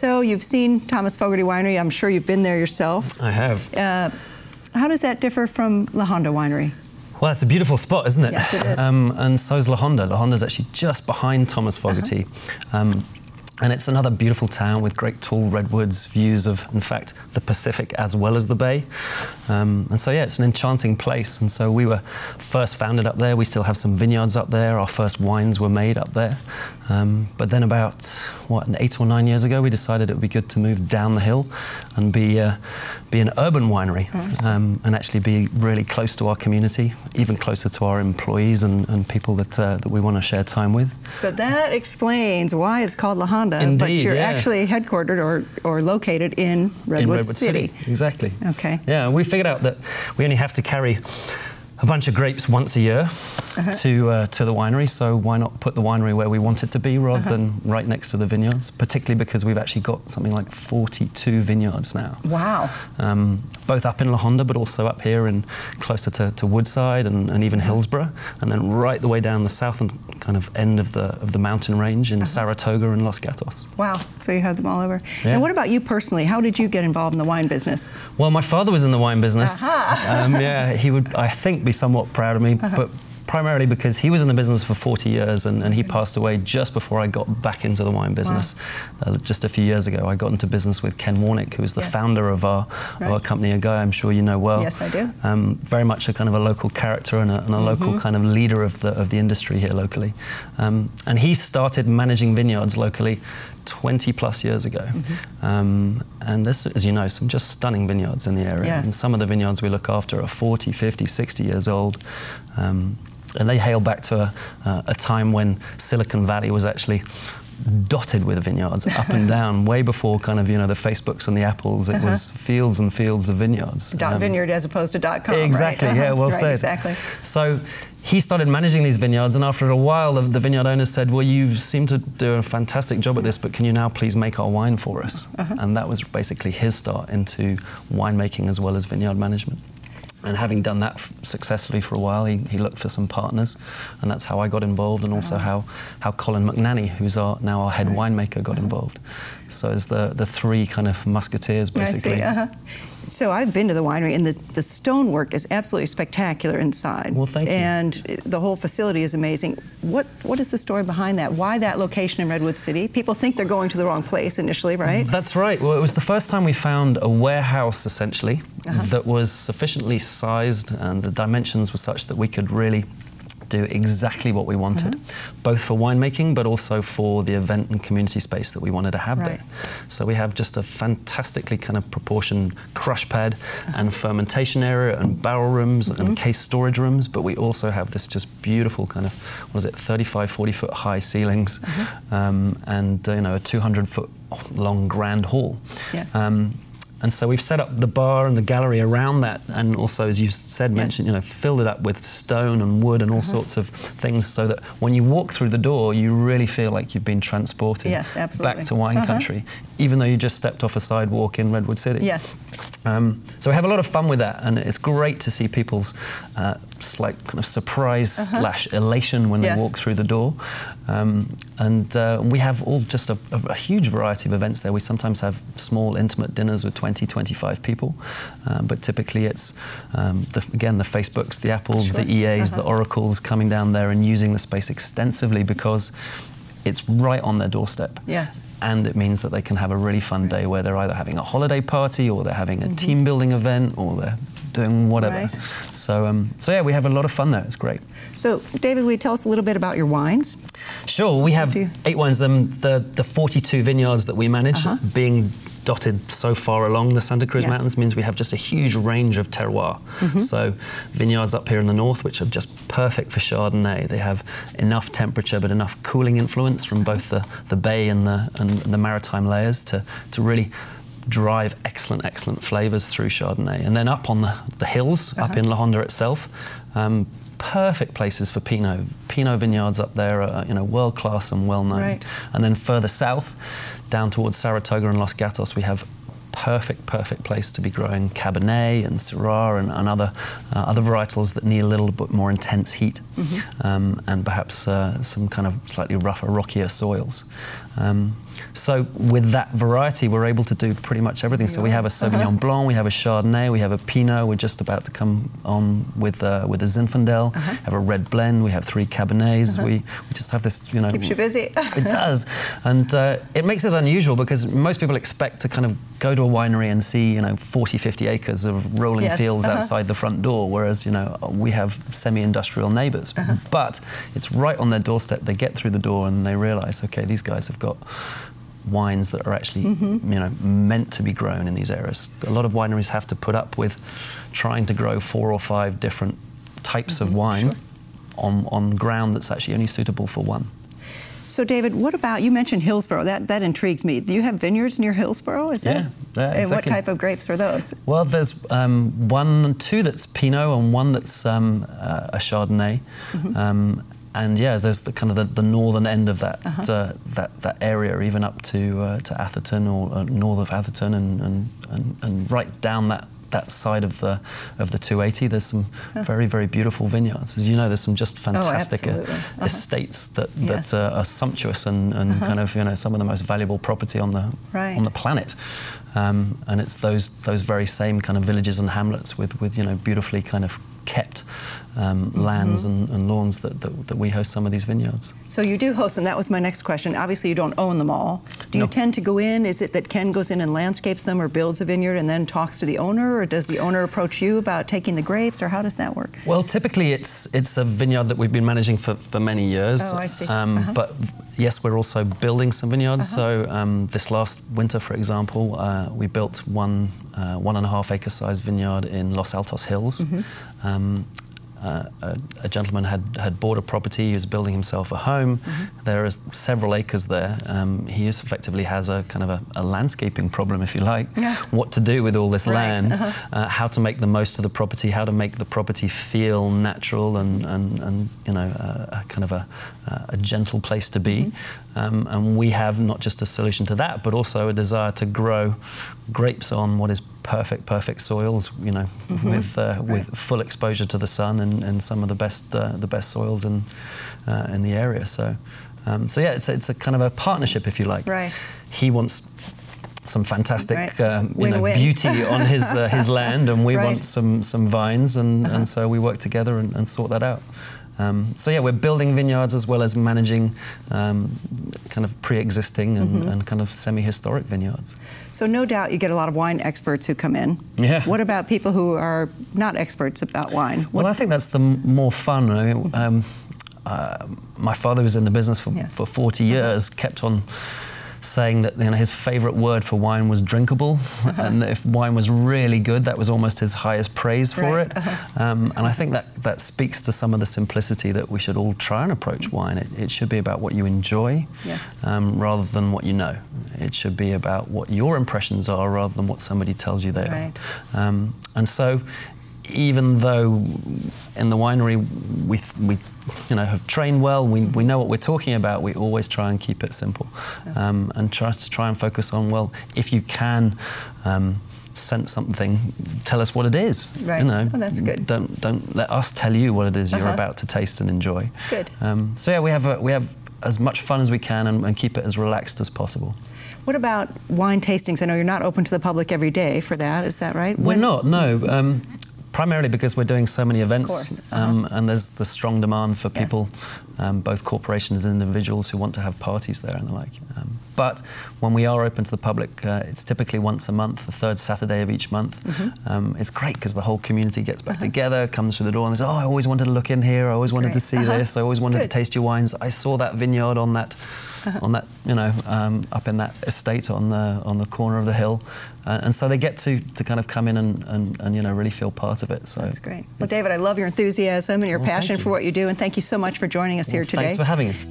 So you've seen Thomas Fogarty Winery. I'm sure you've been there yourself. I have. How does that differ from La Honda Winery? Well, it's a beautiful spot, isn't it? Yes, it is. And so is La Honda. La Honda's actually just behind Thomas Fogarty. And it's another beautiful town with great tall redwoods, views of, in fact, the Pacific as well as the Bay. And so, yeah, it's an enchanting place. And so we were first founded up there. We still have some vineyards up there. Our first wines were made up there. But then about, 8 or 9 years ago, we decided it would be good to move down the hill and be an urban winery. Nice. And actually be really close to our community, even closer to our employees and people that we want to share time with. So that explains why it's called La Honda. Indeed, but you're yeah. actually headquartered or located in Redwood City. Exactly. Okay. Yeah, we figured out that we only have to carry a bunch of grapes once a year to the winery, so why not put the winery where we want it to be rather than right next to the vineyards, particularly because we've actually got something like 42 vineyards now. Wow. Both up in La Honda, but also up here and closer to Woodside and even Hillsborough, and then right the way down the south and kind of end of the mountain range in Saratoga and Los Gatos. Wow, so you have them all over. Yeah. And what about you personally? How did you get involved in the wine business? Well, my father was in the wine business. Yeah, he would, I think, be somewhat proud of me, but primarily because he was in the business for 40 years and he passed away just before I got back into the wine business. Wow. Just a few years ago, I got into business with Ken Warnick, who is the founder of our company, a guy I'm sure you know well. Yes, I do. Very much a kind of a local character and a local kind of leader of the industry here locally. And he started managing vineyards locally 20 plus years ago. And there's, as you know, some just stunning vineyards in the area. Yes. And some of the vineyards we look after are 40, 50, 60 years old. And they hail back to a time when Silicon Valley was actually dotted with vineyards up and down, way before kind of, you know, the Facebooks and the Apples. It was fields and fields of vineyards. .vineyard as opposed to .com, exactly, right? Yeah, well said. Exactly. So he started managing these vineyards, and after a while, the vineyard owners said, well, you seem to do a fantastic job at this, but can you now please make our wine for us? And that was basically his start into winemaking as well as vineyard management. And having done that successfully for a while, he looked for some partners, and that's how I got involved, and also how Colin McNanny, who's now our head winemaker, got involved. So it's the three kind of musketeers, basically. I see. So I've been to the winery, and the stonework is absolutely spectacular inside. Well, thank you. And the whole facility is amazing. What is the story behind that? Why that location in Redwood City? People think they're going to the wrong place initially, right? That's right. Well, it was the first time we found a warehouse, essentially, that was sufficiently sized, and the dimensions were such that we could really do exactly what we wanted, both for winemaking but also for the event and community space that we wanted to have there. So we have just a fantastically kind of proportioned crush pad and fermentation area and barrel rooms and case storage rooms, but we also have this just beautiful kind of, 35, 40 foot high ceilings and you know, a 200 foot long grand hall. Yes. And so we've set up the bar and the gallery around that, and also, as you said, mentioned, you know, filled it up with stone and wood and all sorts of things, so that when you walk through the door, you really feel like you've been transported back to wine country, even though you just stepped off a sidewalk in Redwood City. Yes. So we have a lot of fun with that, and it's great to see people's slight kind of surprise slash elation when they walk through the door. And we have all just a huge variety of events there. We sometimes have small, intimate dinners with 20, 25 people, but typically it's, again, the Facebooks, the Apples, the EAs, the Oracles coming down there and using the space extensively because it's right on their doorstep. Yes. And it means that they can have a really fun day where they're either having a holiday party or they're having a team building event or they're doing whatever. So yeah, we have a lot of fun there. It's great. So, David, will you tell us a little bit about your wines? Sure. We have 8 wines. The 42 vineyards that we manage, being dotted so far along the Santa Cruz Mountains, means we have just a huge range of terroir. So vineyards up here in the north, which are just perfect for Chardonnay. They have enough temperature but enough cooling influence from both the bay and the maritime layers to really drive excellent flavours through Chardonnay. And then up on the hills, up in La Honda itself, perfect places for Pinot. Pinot vineyards up there are, you know, world class and well known. And then further south, down towards Saratoga and Los Gatos, we have perfect place to be growing Cabernet and Syrah and other varietals that need a little bit more intense heat and perhaps some kind of slightly rougher, rockier soils. So with that variety, we're able to do pretty much everything. So we have a Sauvignon Blanc, we have a Chardonnay, we have a Pinot. We're just about to come on with a Zinfandel. Have a red blend. We have 3 Cabernets. We just have this, you know. Keeps you busy. It does, and it makes it unusual because most people expect to kind of go to a winery and see, you know, 40, 50 acres of rolling fields outside the front door, whereas, you know, we have semi-industrial neighbours. But it's right on their doorstep. They get through the door and they realise, okay, these guys have got wines that are actually, you know, meant to be grown in these areas. A lot of wineries have to put up with trying to grow 4 or 5 different types of wine on ground that's actually only suitable for one. So, David, what about, you mentioned Hillsborough. That intrigues me. Do you have vineyards near Hillsborough? Is that? Yeah, exactly. And what type of grapes are those? Well, there's 2 that's Pinot and 1 that's a Chardonnay. And yeah, there's the kind of the northern end of that that area, even up to Atherton or north of Atherton, and right down that side of the 280. There's some very, very beautiful vineyards. As you know, there's some just fantastic estates that are sumptuous and kind of, you know, some of the most valuable property on the planet. And it's those very same kind of villages and hamlets with you know, beautifully kind of kept lands and lawns that we host some of these vineyards. So you do host them. That was my next question. Obviously, you don't own them all. Do you tend to go in? Is it that Ken goes in and landscapes them or builds a vineyard and then talks to the owner, or does the owner approach you about taking the grapes, or how does that work? Well, typically it's a vineyard that we've been managing for many years. Oh, I see. But yes, we're also building some vineyards. So this last winter, for example, we built 1.5 acre sized vineyard in Los Altos Hills. A gentleman had bought a property. He was building himself a home. There are several acres there. He effectively has a kind of a landscaping problem, if you like. What to do with all this land, how to make the most of the property, how to make the property feel natural and you know, kind of a gentle place to be. And we have not just a solution to that, but also a desire to grow grapes on what is perfect soils, you know, with full exposure to the sun and some of the best soils in the area. So yeah, it's a kind of a partnership, if you like. He wants some fantastic you know, beauty on his land, and we want some vines, and so we work together and sort that out. So yeah, we're building vineyards as well as managing kind of pre-existing and kind of semi-historic vineyards. So no doubt you get a lot of wine experts who come in. What about people who are not experts about wine? Well, I think that's the more fun. I mean, my father was in the business for 40 years, kept on saying that, you know, his favourite word for wine was drinkable, and if wine was really good, that was almost his highest praise for it. And I think that speaks to some of the simplicity that we should all try and approach wine. It should be about what you enjoy, rather than what you know. It should be about what your impressions are rather than what somebody tells you they are. And so, even though in the winery we you know, have trained well, we know what we're talking about, we always try and keep it simple, and try and focus on, well, if you can sense something, tell us what it is. You know, that's good. Don't let us tell you what it is you're about to taste and enjoy. So yeah, we have as much fun as we can and keep it as relaxed as possible. What about wine tastings? I know you're not open to the public every day for that. Is that right? We're not. No. Primarily because we're doing so many events, and there's the strong demand for people, both corporations and individuals, who want to have parties there and the like. But when we are open to the public, it's typically once a month, the 3rd Saturday of each month. It's great because the whole community gets back together, comes through the door and says, oh, I always wanted to look in here, I always wanted to see this, I always wanted to taste your wines, I saw that vineyard on that, you know, up in that estate on the corner of the hill. And so they get to kind of come in and you know, really feel part of it. So that's great. Well, David, I love your enthusiasm and your passion for what you do, and thank you so much for joining us here today. Thanks for having us.